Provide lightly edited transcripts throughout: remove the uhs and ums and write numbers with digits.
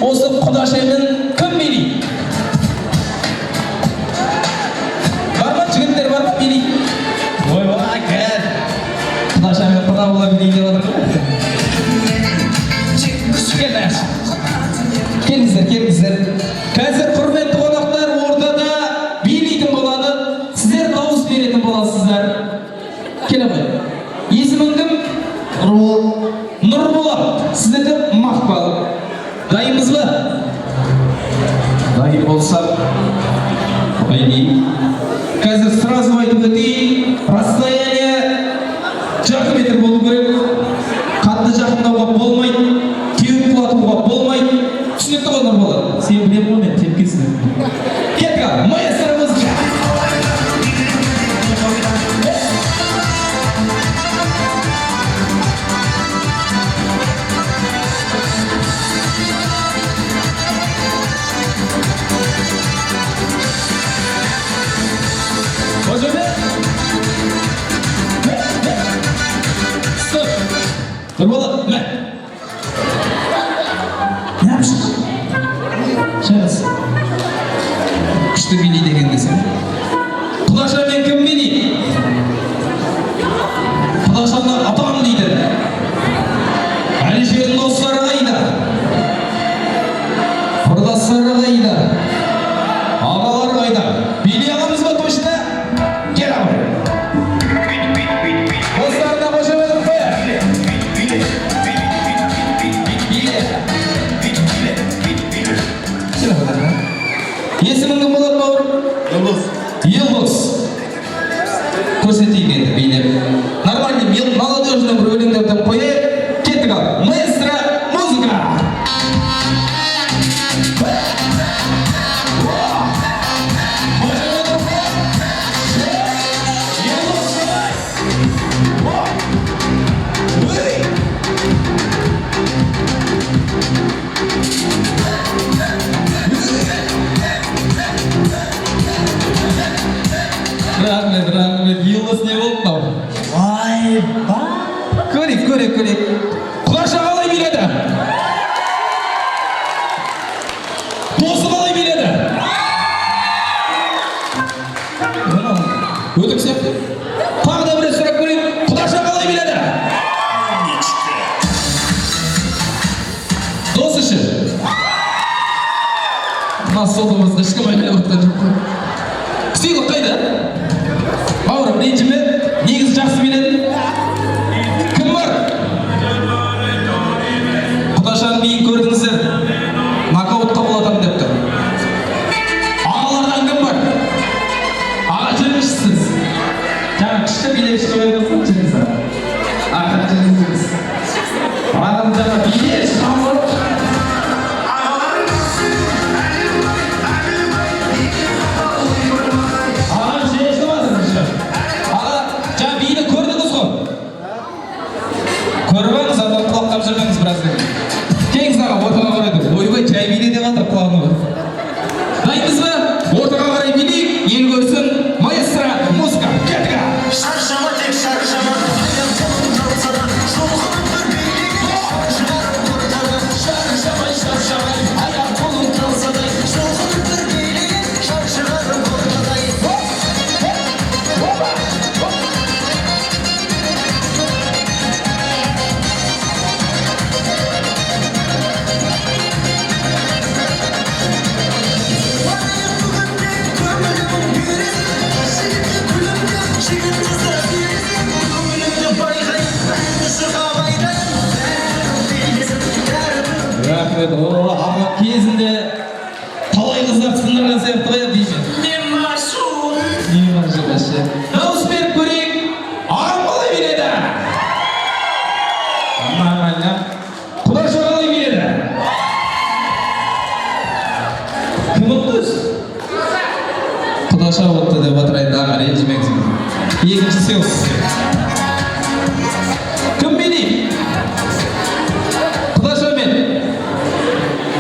осы Құдашаймен кім билейді? Бар ма жігіттер, бар ма билейді? Ойбай, кәд! Құдашаймен құда бола билейді деп отыр ғой. Келіңіздер. Қазір құрметті қонақтар ортада билейтін болады. Сіздер дауыс беретін боласыздар. Келе ғой. Есімің кім? Нұрболат. Сіздерді Мақпал. Дайынбыз ба? Дайын болсақ. Қазір сразу айтып өтейін. Расстояние жарты метр болу керек. Қатты жақындауға болмайды. Теуіп құлатуға болмайды. Түсінікті ғой Нұрболат? Сен білем ғой мен тепкесін. Кеттік, маэстро музыка. Нұрболат, мә! Не yapsın? Şahıs. Күшті билейді екен десем. Құдашаймен кім билейді? Құдашаймен атам дейді. Әлішердің достары қайда? Құрдастары қайда? Ағалар қайда? Билей аламыз ба точно? Кел ағай. Достарына қоша беріп қоя. Есімің кім болады бауыр? Елдос. Көрсетейік енді билеп. Нормальный молодежный бір өлеңдерден қойып, кеттік ал. Маэстро музыка. Рахмет, Елдос не болды мынау? Көрейік. Құдаша қалай биледі? Досы қалай биледі? Өтік сияқты. Тағы да бір сұрақ көрейік. Құдаша қалай биледі? Досы ше? Нас солдымызды ешкім айналып отқан жоқ қой. Сыйлық қайда? Бауырым, ренжіме, негізі жақсы биледі. Кім бар? Құдашаның биін көрдіңіздер. Нокаутқа болатам деп тұр. Ағалардан кім бар? Аға жүргішсіз. Жаңа күшті билешті өйдіңіз, жүргізі. Аға жүргізіңіз. Ағам жаңа билеш, қамыр. Көрбаңыз, адам құлаққап жүргіңіз біраздан. Кеңіз аға, ортаға қарай тұр. Ойбай, жай биле деп атыр құлағына бар. Дайынбыз ба? Ортаға қарай билейік, ел көрсін. Маэстро музыка. Кеттік. Шаршама тек шаршама. Аяқ қолын қалсана. Жолғын бір билейік. Шығарып ортаға. Шаршамай. Аяқ қолын қалсана. Жолғын бір билейік. Шығарып ортаға. Рахмет, аға кезінде талай қыздар сындырған сияқты ғой дейші. Мен машур. Дауыс беріп көрейік. Ағам қалай биледі? Нормально. Құдаша қалай биледі? Кім ұтты өзі? Құдаша ұтты деп отырайын, аға ренжімеңіз. Екінші сеуіс. Кім билейді?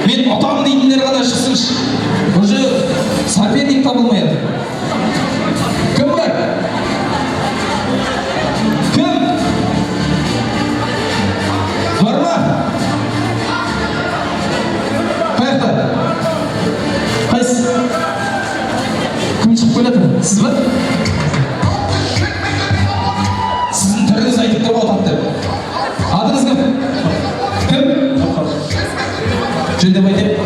Мен атам дейтіндер ғана шықсыншы. Уже соперник табылмайды. Кім бар? Кім? Бар ма? жөндеп айтайық.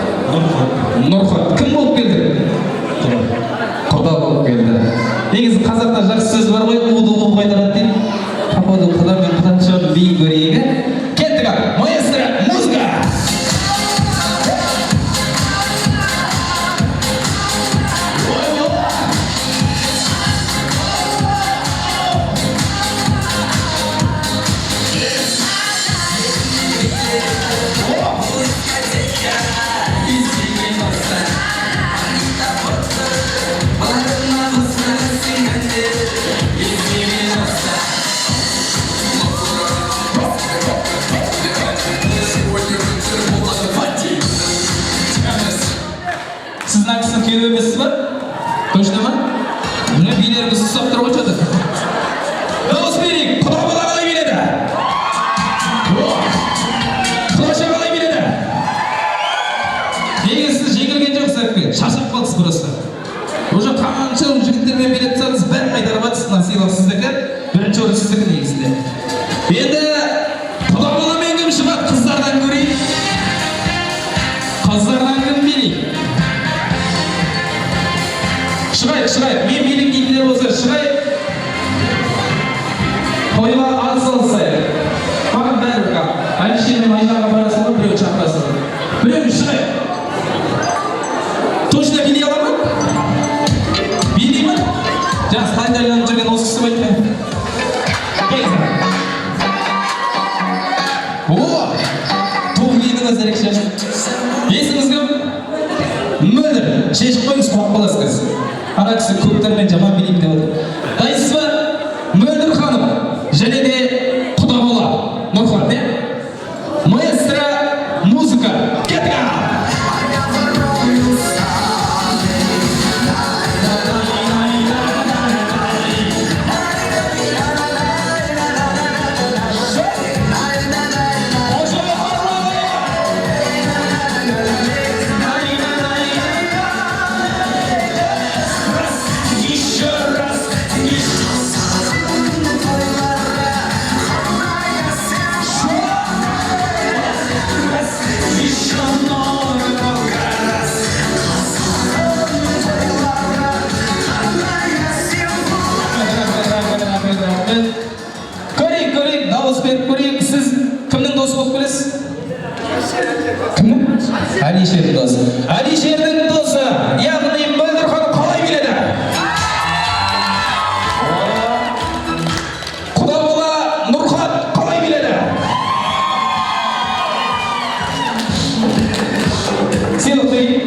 Нұрхат. Кім болып келді? Құда болып келді. Негізі қазақта жақсы сөз бар ғой, уды болып қайтарады дейді. Папады құда мен құданшылардың биін көрейік. Кеттік ал, маэстро, музыка! Сіз нақысын келіп емессіз ба? Точно ма? Міне билеріміз ұсап тұрып отырды. Дауыс берейік, құда бала қалай биледі? Құдаша қалай биледі? Неге сіз жеңілген жоқсыз әпке? Шашап қалдыңыз просто. Уже қанша жігіттермен билеп тұрсаңыз бәрін қайтарып жатсыз, мына сыйлық сіздікі, бірінші орын сіздікі негізінде. Енді құда баламен кім шығады? Қыздардан көрейік. Қыздардан кім билейді? Шығайық, мен билік дейтіндер болса шығайық. Тойға ат салысайық. Маған бәрі қап. Әлішер мен Айнаға барасың ба, біреуін шақырасың ба? Біреуін шығайық. Точно билей ала ма? Билей ма? Жаңа стайда ойланып жүрген осы кісі айтпай. Келіңіздер. О! Тоқ билдіңіз ерекше. Есіңіз кім? Мөлдір. Шешіп қойыңыз, қуап боласыз кіз. Ана кісі көптермен жаман билеймін деп отыр. Дайсыз ба? Мөлдір ханым және де құда бала Нұрхат, не? Маэстро, музыка. Кеттік ал! Көрейік, дауыс беріп көрейік. Сіз кімнің досы болып келесіз? Кімнің? Әлишердің досы. Әлишердің досы, яғни Мөлдір ханым қалай биледі? Құда бала Нұрхат қалай биледі? Сыйлық берейік.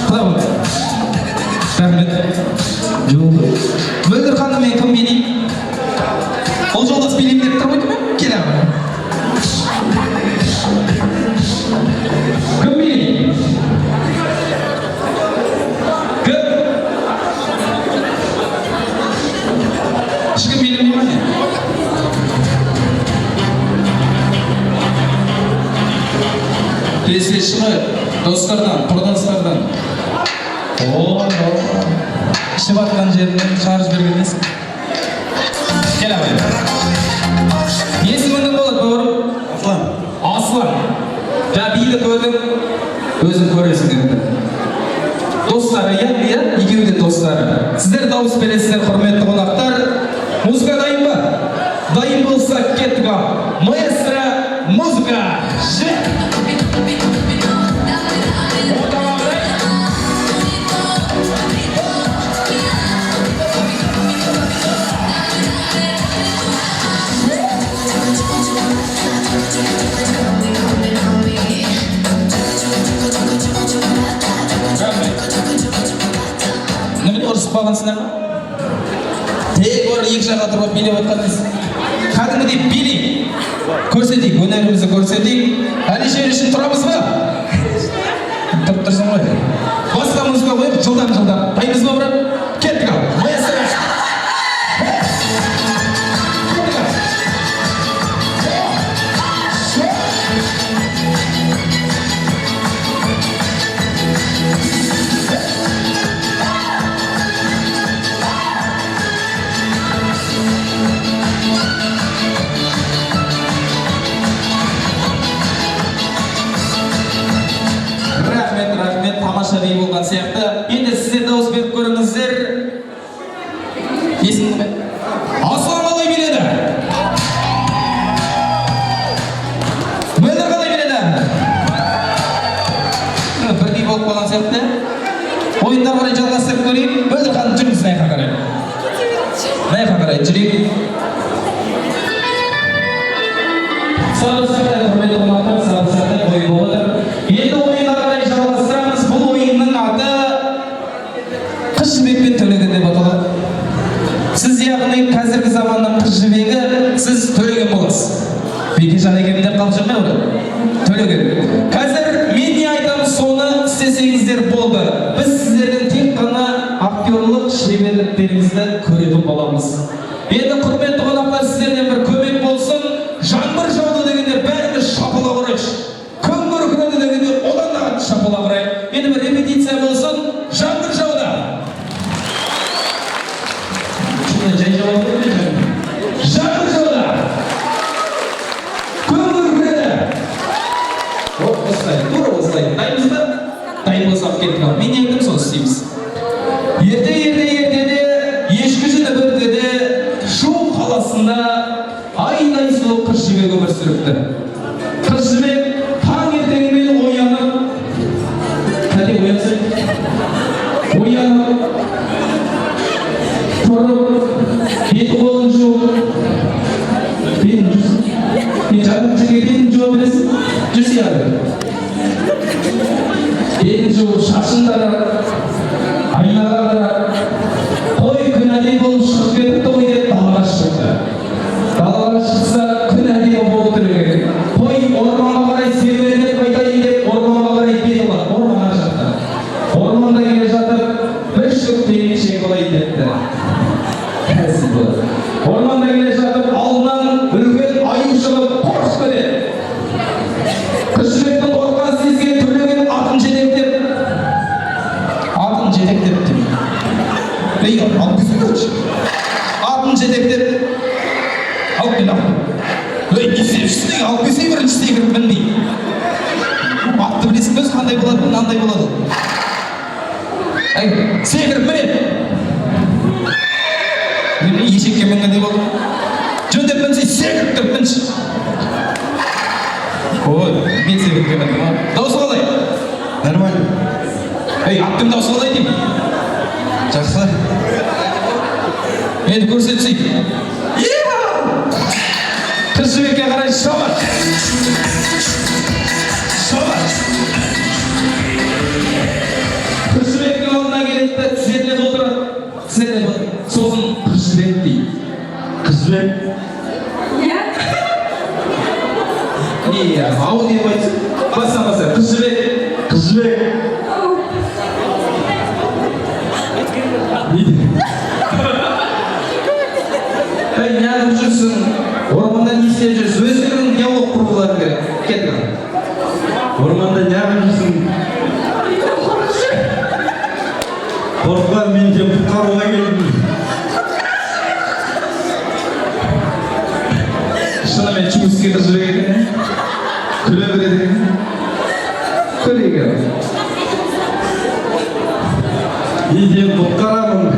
Құда бала. Рахмет. Мөлдір ханым мен кім билеймін? Ол жолдас билеймін деп тұр ғой деймін? Кел ағым. Кім билеймін? Кім? Ешкім билеймін ма не? Тезге шығайық, достардан, құрдастардан. Ішіп атқан жерінен шығарып жіберген несін? Кел ағай. Есіміңнің болады, бауырым? Аслан. Аслан. Жаңа биді көрдім, өзің көресің енді. Достары, иә? Екеуі де достары. Сіздер дауыс бересіздер, құрметті қонақтар. Музыка дайын ба? Дайын болса кеттік ал. Маэстро, музыка. Немен ұрысып қалғансыңдар ма? Тек ор екі жаққа тұрып билеп отқаныңыз. Кәдімгідей билейік. Көрсетейік, өнерімізді көрсетейік. Әлішер үшін тұрамыз ба? Тұрып тұрсың ғой. Басқа музыка қойып, жылдам. Дайынбыз ба, брат? Кеттік ал. Маэстро. би болған сияқты. Енді сіздер дауыс беріп көріңіздер. Есің кім? Аслан қалай биледі? Мөлдір қалай биледі? Бірдей болып қалған сияқты. Ойындар қарай жалғастырып көрейік. Мөлдір ханым жүріңіз наяққа қарай. Наяққа қарай жүрейік. Құрметті қонақтар, сағат ойын болып отыр. Енді ойынға қарай жалғастырамыз. Бұл ойынның аты қыз жібек пен төлеген деп аталады. Сіз яғни қазіргі заманның қыз жібегі, сіз төлеген боласыз. Бекежан екеумдер қалып жүрмей отыр. Төлеген. Қазір мен не айтамын, соны істесеңіздер болды. Біз сіздердің тек қана актерлық шеберліктеріңізді көретін боламыз. Енді құрметті қонақтар, сіздерден бір көмек болсын. Жаңбыр жауды дегенде бәріміз шапалақ ұрайықшы. Күн күркіреді дегенде одан да шапалақ ұрайық. Енді бір репетиция болсын. Жаңбыр жауды. Жай жауап бермейді. Жаңбыр жауды. Күн күркіреді. Осылай, тура осылай. Дайынбыз ба? Дайын болсақ кеттік. Мен не айтым, соны істейміз. Ертеде ешкі жүні бірдеде Шу қаласында айдай сұлу қыз жібек өмір сүріпті. Қыз жібек таңертеңмен оянып, кәде оянсын? Оянып, тұрып, беті қолын жуып, бетін жүрсін. Мен жатып жүрген бетін жуып білесің? Жүрсе яғы. Бетін жуып, шашын тарап, айнаға қарап, қой күн әдей болып шығып кетіпті ғой деп далаға шықты. Далаға шықса күн әдейі болып тұр екен. Қой орманға қарай серуендеп қайтайын деп орманға қарай бет алады. Орманға жатты. Орманда келе жатып бір шөп демекшек болайын депті. Кәсіп болады. Орманда келе жатып алдынан үлкен аю шығып қорқып кетеді. Қыз жібектің қорыққан сезген төлеген атын жетектеп Ей, алып кесіп көрші. Атын жетектеп алып кел, алып. Ей, не себепшісің, алып кесе бірінші секіріп мінбей. Атты білесің бе, қандай болады, мынандай болады. Әй, секіріп мінеді. Ешекке мінгендей болды. Жөндеп мінсей, секіріп тұрып мінші. Ой, мен секіріп міндім, ма? Дауысы қалай? Нормально. Ей, аттың дауысы қалай деймін? Жақсы. Енді көрсетсей. Қыз жібекке қарай шабат. Шабат. Қыз жібектің алдына келеді, тізерлеп отырады. Тізерлеп отырады. Сосын қыз жібек дейді. Қыз жібек. Не, ауыл деп айтсын. Баса. Қыз жібек. Қыз жібек. Әй, неғып жүрсің? Орманда не істеп жүрсің? Өздерің диалог құрулары керек. Кеттің. Орманда неғып жүрсің? Қорықпа, мен де құтқаруға келдім. Шынымен жұмыске қыз жібек екен. Күле береді. Көрейік. Мен де құтқарамын.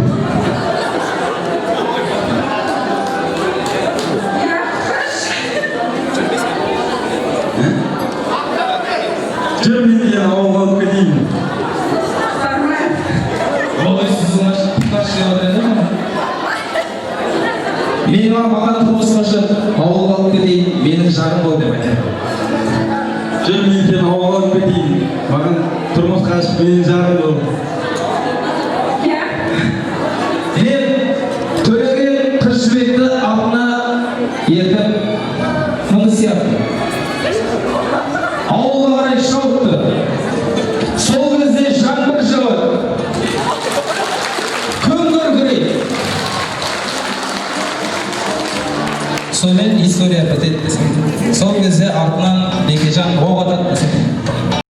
Жүр, мен де ауылға алып кетейін. Ой, сіз құтқаршы деп отыр. Менің маған тұрмысқа шығып, ауылға алып кетейін, менің жарым бол деп айтады. Жүр, мен де ауылға алып кетейін. Маған тұрмысқа шығып, менің жарым бол. Мен төлеген қыз жібекті атына ертіп мұны сияқты. Ауылға қарай шауыпты. Сол кезде жаңбыр жауады. Күн күркірейді. Сонымен история бітеді десем. Сол кезде артынан Бекежан оқ атады.